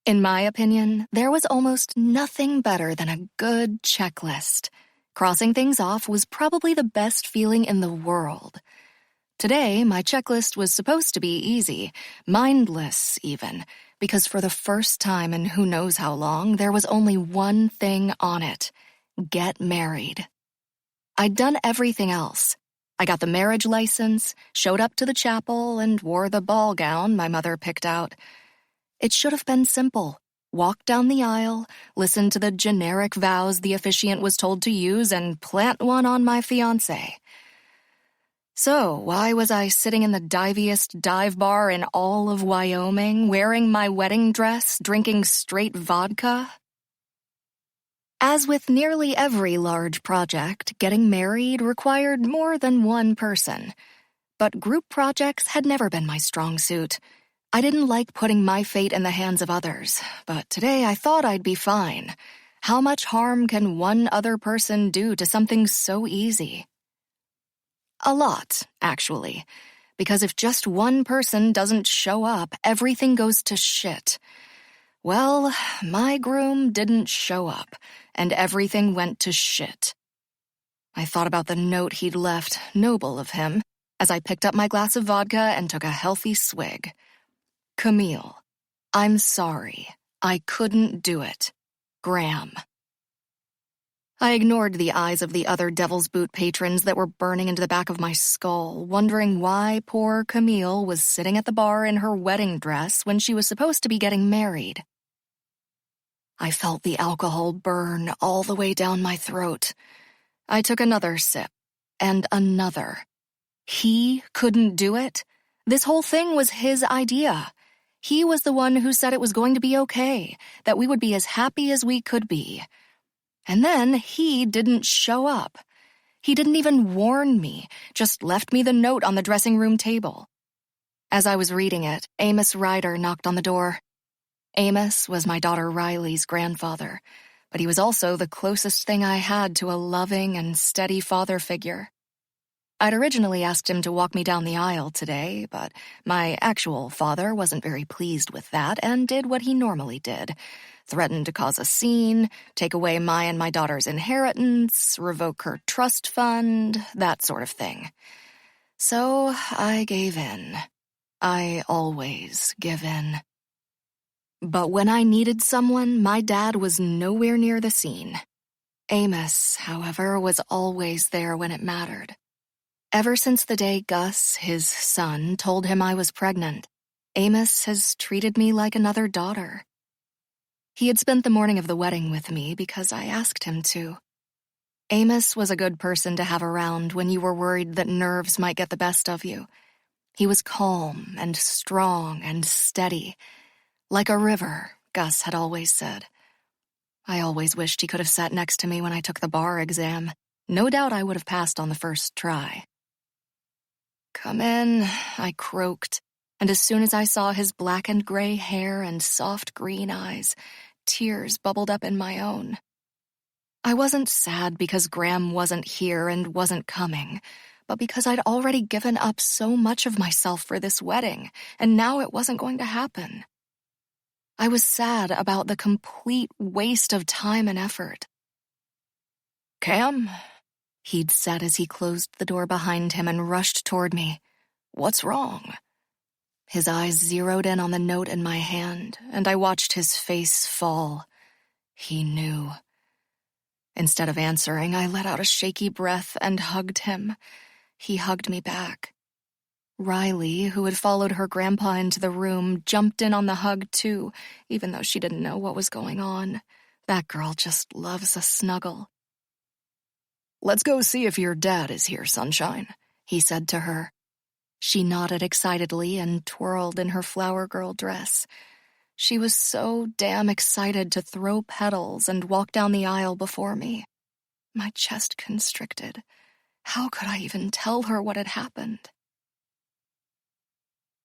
In my opinion, there was almost nothing better than a good checklist. Crossing things off was probably the best feeling in the world. Today, my checklist was supposed to be easy, mindless even, because for the first time in who knows how long, there was only one thing on it: get married. I'd done everything else. I got the marriage license, showed up to the chapel, and wore the ball gown my mother picked out. It should have been simple. Walk down the aisle, listen to the generic vows the officiant was told to use, and plant one on my fiancé. So, why was I sitting in the diviest dive bar in all of Wyoming, wearing my wedding dress, drinking straight vodka? As with nearly every large project, getting married required more than one person. But group projects had never been my strong suit. I didn't like putting my fate in the hands of others, but today I thought I'd be fine. How much harm can one other person do to something so easy? A lot, actually, because if just one person doesn't show up, everything goes to shit. Well, my groom didn't show up, and everything went to shit. I thought about the note he'd left, noble of him, as I picked up my glass of vodka and took a healthy swig. Camille, I'm sorry. I couldn't do it. Graham. I ignored the eyes of the other Devil's Boot patrons that were burning into the back of my skull, wondering why poor Camille was sitting at the bar in her wedding dress when she was supposed to be getting married. I felt the alcohol burn all the way down my throat. I took another sip, and another. He couldn't do it? This whole thing was his idea. He was the one who said it was going to be okay, that we would be as happy as we could be. And then he didn't show up. He didn't even warn me, just left me the note on the dressing room table. As I was reading it, Amos Ryder knocked on the door. Amos was my daughter Riley's grandfather, but he was also the closest thing I had to a loving and steady father figure. I'd originally asked him to walk me down the aisle today, but my actual father wasn't very pleased with that and did what he normally did. Threatened to cause a scene, take away my and my daughter's inheritance, revoke her trust fund, that sort of thing. So I gave in. I always give in. But when I needed someone, my dad was nowhere near the scene. Amos, however, was always there when it mattered. Ever since the day Gus, his son, told him I was pregnant, Amos has treated me like another daughter. He had spent the morning of the wedding with me because I asked him to. Amos was a good person to have around when you were worried that nerves might get the best of you. He was calm and strong and steady. Like a river, Gus had always said. I always wished he could have sat next to me when I took the bar exam. No doubt I would have passed on the first try. "Come in," I croaked, and as soon as I saw his black and gray hair and soft green eyes, tears bubbled up in my own. I wasn't sad because Graham wasn't here and wasn't coming, but because I'd already given up so much of myself for this wedding, and now it wasn't going to happen. I was sad about the complete waste of time and effort. "Cam," he'd said as he closed the door behind him and rushed toward me. "What's wrong?" His eyes zeroed in on the note in my hand, and I watched his face fall. He knew. Instead of answering, I let out a shaky breath and hugged him. He hugged me back. Riley, who had followed her grandpa into the room, jumped in on the hug too, even though she didn't know what was going on. That girl just loves a snuggle. "Let's go see if your dad is here, sunshine," he said to her. She nodded excitedly and twirled in her flower girl dress. She was so damn excited to throw petals and walk down the aisle before me. My chest constricted. How could I even tell her what had happened?